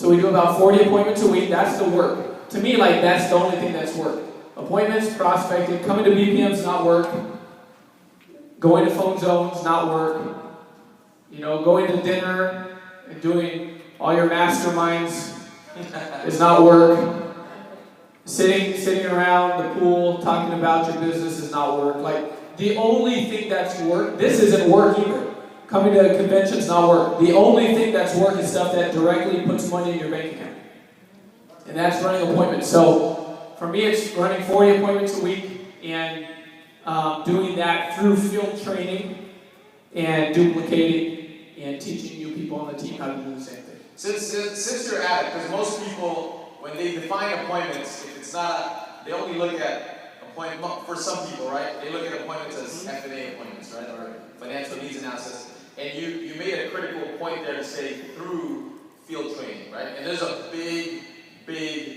So we do about 40 appointments a week. That's the work. To me, like, that's the only thing that's work. Appointments, prospecting, coming to BPM's not work. Going to phone zones, not work. You know, going to dinner and doing all your masterminds is not work. Sitting around the pool talking about your business is not work. Like, the only thing that's work, this isn't work either. Coming to a convention's not work. The only thing that's work is stuff that directly puts money in your bank account. And that's running appointments. So for me, it's running 40 appointments a week and doing that through field training and duplicating and teaching new people on the team how to do the same thing. Since you're at it, because most people, when they define appointments, if it's not, they only look at appointment, for some people, right? They look at appointments as F&A appointments, right? Or financial needs analysis. And you made a critical point there to say through field training, right? And there's a big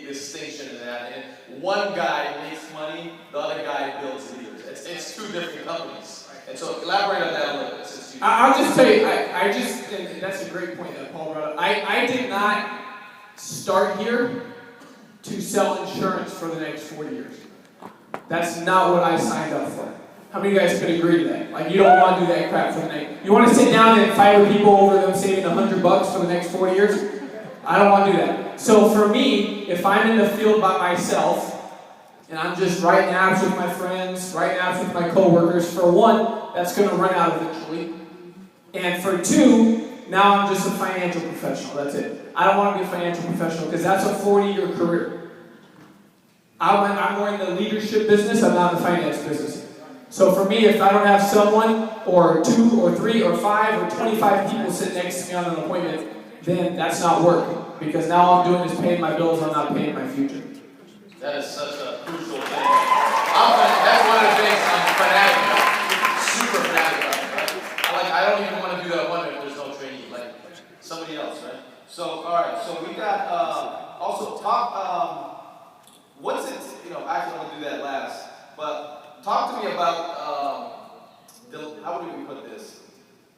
distinction in that. And one guy makes money, the other guy builds leaders. It's two different companies. And so elaborate on that a little bit. Since I'll just tell you, and that's a great point that Paul brought up. I did not start here to sell insurance for the next 40 years. That's not what I signed up for. How many of you guys could agree to that? Like, you don't want to do that crap for the next... You want to sit down and fight with people over them saving $100 for the next 40 years? I don't want to do that. So for me, if I'm in the field by myself, and I'm just writing apps with my friends, writing apps with my coworkers, for one, that's going to run out eventually. And for two, now I'm just a financial professional. That's it. I don't want to be a financial professional because that's a 40-year career. I'm more in the leadership business. I'm not in the finance business. So for me, if I don't have someone, or 2 or 3 or 5 or 25 people sit next to me on an appointment, then that's not work. Because now all I'm doing is paying my bills, I'm not paying my future. That is such a crucial thing. That's one of the things I'm fanatic about. Super fanatic about, right? I don't even want to do that one if there's no training. Like, somebody else, right? So, alright, so we got, also talk, what's it, actually I want to do that last, but talk to me about, how do we put this?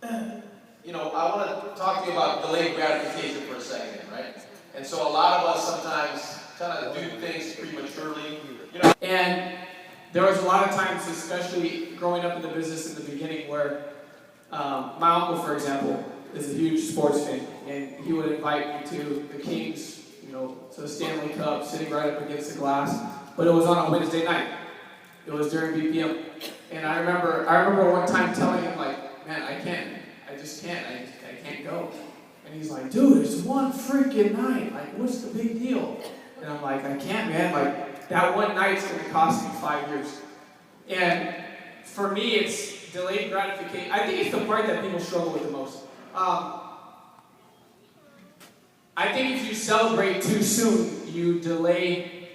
I want to talk to you about delayed gratification for a second, right? And so a lot of us sometimes kind of do things prematurely, And there was a lot of times, especially growing up in the business in the beginning, where my uncle, for example, is a huge sports fan, and he would invite me to the Kings, to the Stanley Cup, sitting right up against the glass. But it was on a Wednesday night. It was during BPM. And I remember one time telling him, like, man, I just can't go. And he's like, dude, it's one freaking night. Like, what's the big deal? And I'm like, I can't, man. Like, that one night's going to cost me 5 years. And for me, it's delayed gratification. I think it's the part that people struggle with the most. I think if you celebrate too soon, you delay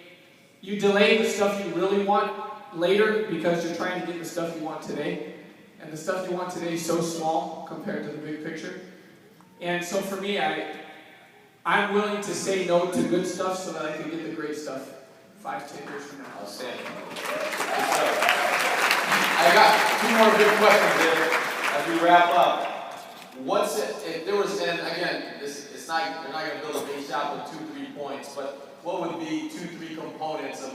the stuff you really want later because you're trying to get the stuff you want today. And the stuff you want today is so small compared to the big picture. And so for me, I'm willing to say no to good stuff so that I can get the great stuff 5-10 years from now. Outstanding. I got 2 more good questions there as we wrap up. What's it, if there was, and again, it's not, you're not going to build a base shop with 2-3 points, but what would be 2-3 components of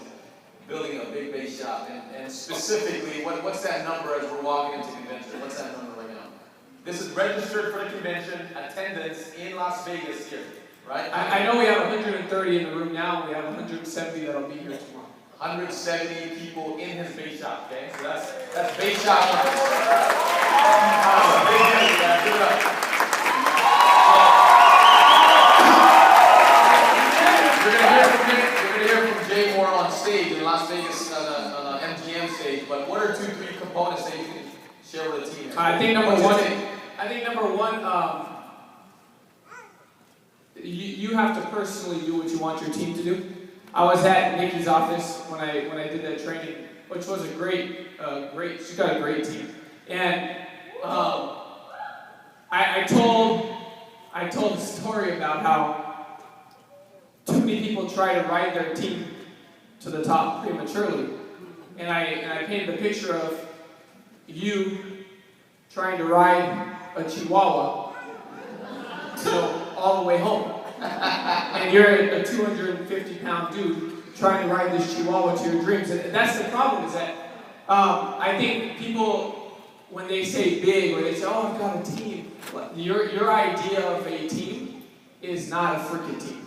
building a big base shop? And specifically, what's that number as we're walking into convention? What's that number right now? This is registered for the convention, attendance in Las Vegas here, right? I know we have 130 in the room now, and we have 170 that'll be here tomorrow. 170 people in his base shop, okay? So that's base shop. Give it up. You're gonna hear from Jay more on stage in Las Vegas on an MGM stage, but what are 2-3 components that you can share with the team? I think number one, you have to personally do what you want your team to do. I was at Nikki's office when I did that training, which was a great. She's got a great team, and I told the story about how too many people try to ride their team to the top prematurely, and I painted the picture of you trying to ride a Chihuahua all the way home. and you're a 250-pound dude trying to ride this Chihuahua to your dreams. And that's the problem, is that I think people, when they say big, or they say, oh, I've got a team, your idea of a team is not a freaking team.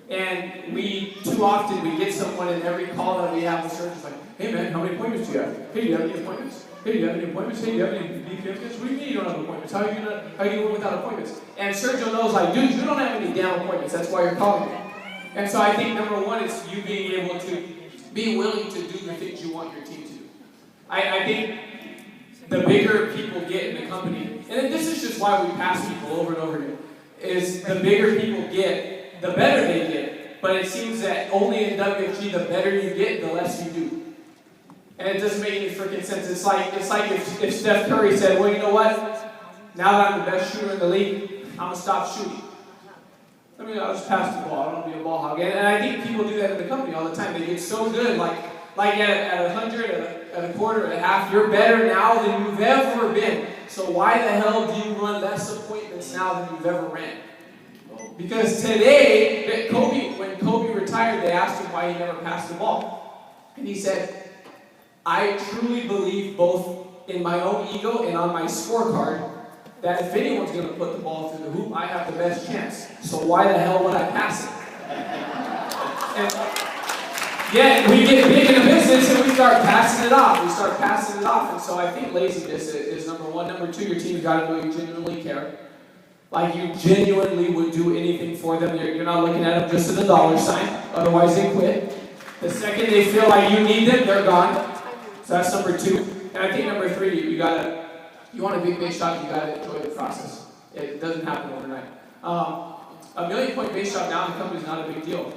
And too often, we get someone in every call that we have with church, it's like, hey man, how many appointments do you have? Hey, do you have any appointments? Hey, do you have any appointments? Hey, do you have any BPMs? What do you mean you don't have appointments? How are you going without appointments? And Sergio knows, like, dude, you don't have any damn appointments. That's why you're calling me. And so I think number one is you being able to be willing to do the things you want your team to do. I think the bigger people get in the company, and this is just why we pass people over and over again, is the bigger people get, the better they get. But it seems that only in WFG, the better you get, the less you do. And it doesn't make any freaking sense. It's like if Steph Curry said, well, you know what? Now that I'm the best shooter in the league, I'm going to stop shooting. I'll just pass the ball. I don't want to be a ball hog. And I think people do that in the company all the time. They get so good, like at 100, at a quarter, at a half, you're better now than you've ever been. So why the hell do you run less appointments now than you've ever ran? Because today, when Kobe retired, they asked him why he never passed the ball. And he said, I truly believe both in my own ego and on my scorecard that if anyone's going to put the ball through the hoop, I have the best chance. So why the hell would I pass it? And yet, we get big in the business and we start passing it off. And so I think laziness is number one. Number two, your team's got to know you genuinely care. Like you genuinely would do anything for them. You're not looking at them just as a dollar sign. Otherwise, they quit. The second they feel like you need them, they're gone. So that's number two. And I think number three, you want a big base shot, you gotta enjoy the process. It doesn't happen overnight. A million-point base shot now in the company is not a big deal.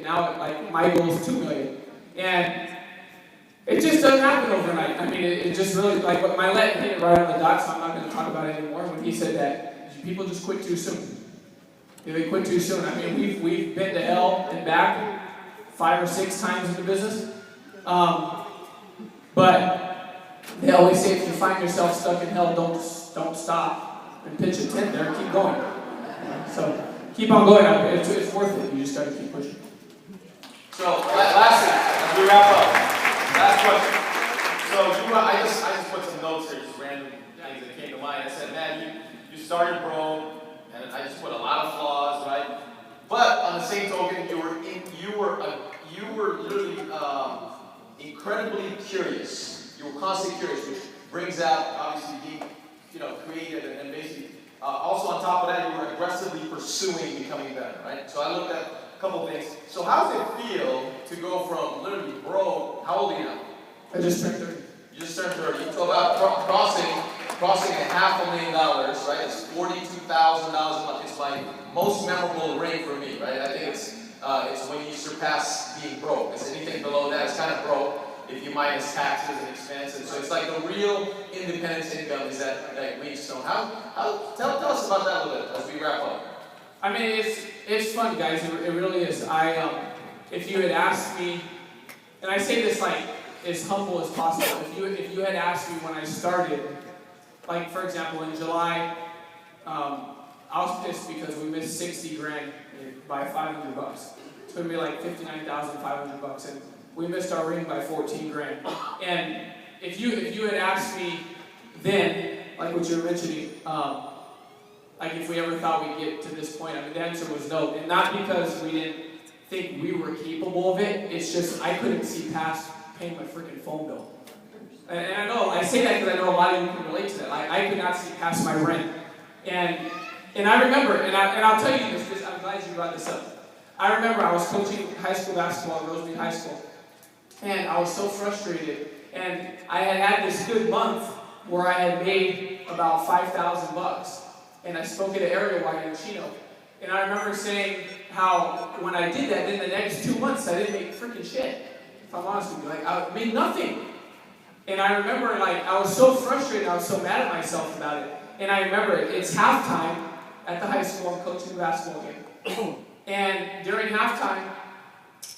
Now, like, my goal is 2 million. And it just doesn't happen overnight. It just really, like, my let hit it right on the dot, so I'm not going to talk about it anymore, when he said that people just quit too soon. They quit too soon. We've been to hell and back 5 or 6 times in the business. But they always say if you find yourself stuck in hell, don't stop and pitch a tent there. Keep going. So keep on going. It's worth it. You just got to keep pushing. So lastly, as we wrap up, last question. So I just put some notes here, just random things that came to mind. I said, man, you started Bro, and I just put a lot of flaws, right? But on the same token, you were literally incredibly curious. You were constantly curious, which brings out obviously being, creative and basically. Also on top of that, you were aggressively pursuing becoming better, right? So I looked at a couple of things. So how does it feel to go from literally Bro? How old are you now? I just turned 30. You just turned 30. So about crossing $500,000, right? It's $42,000 a month. It's my most memorable ring for me, right? I think it's when you surpass being broke. Because anything below that is kind of broke if you minus taxes and expenses. So it's like the real independence income is that whetstone. Tell us about that a little bit as we wrap up. It's fun, guys. It really is. If you had asked me, and I say this like as humble as possible. If you had asked me when I started, like for example in July, I was pissed because we missed $60,000 by $500. It's gonna be like $59,500, and we missed our ring by $14,000. And if you had asked me then, like what you were mentioning, like if we ever thought we'd get to this point, the answer was no. And not because we didn't think we were capable of it, it's just I couldn't see past paying my freaking phone bill. And I know, I say that because I know a lot of you can relate to that. I could not see past my rent. And I remember, and I'll tell you this, because I'm glad you brought this up. I remember I was coaching high school basketball at Rosemead High School. And I was so frustrated. And I had this good month where I had made about $5,000. And I spoke at an area wide in Chino. And I remember saying how when I did that, then the next 2 months I didn't make freaking shit. If I'm honest with you, I made nothing. And I remember I was so frustrated, I was so mad at myself about it. And I remember it's halftime at the high school, I'm coaching the basketball game. And during halftime,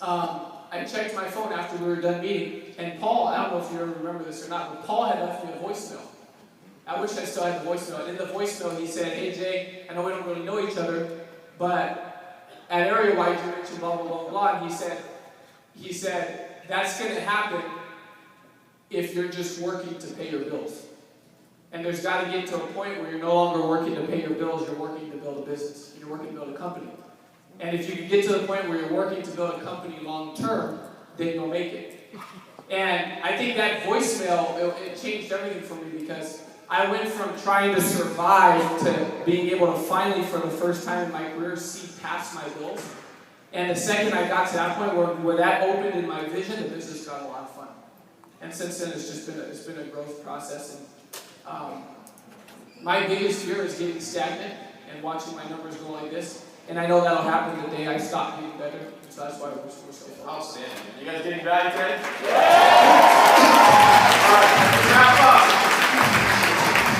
I checked my phone after we were done meeting, and Paul, I don't know if you ever remember this or not, but Paul had left me a voicemail. I wish I still had the voicemail. And in the voicemail, he said, hey Jay, I know we don't really know each other, but at Area Wide, you mentioned blah, blah, blah, blah, and he said, that's going to happen if you're just working to pay your bills. And there's got to get to a point where you're no longer working to pay your bills, you're working to build a business, you're working to build a company. And if you can get to the point where you're working to build a company long term, then you'll make it. And I think that voicemail, it changed everything for me, because I went from trying to survive to being able to finally, for the first time in my career, see past my bills. And the second I got to that point where that opened in my vision, the business got a lot of fun. And since then, it's been a growth process. And my biggest fear is getting stagnant and watching my numbers go like this. And I know that'll happen the day I stop getting better. So that's why we're so focused. Outstanding. You guys getting value today? All right, let's wrap up.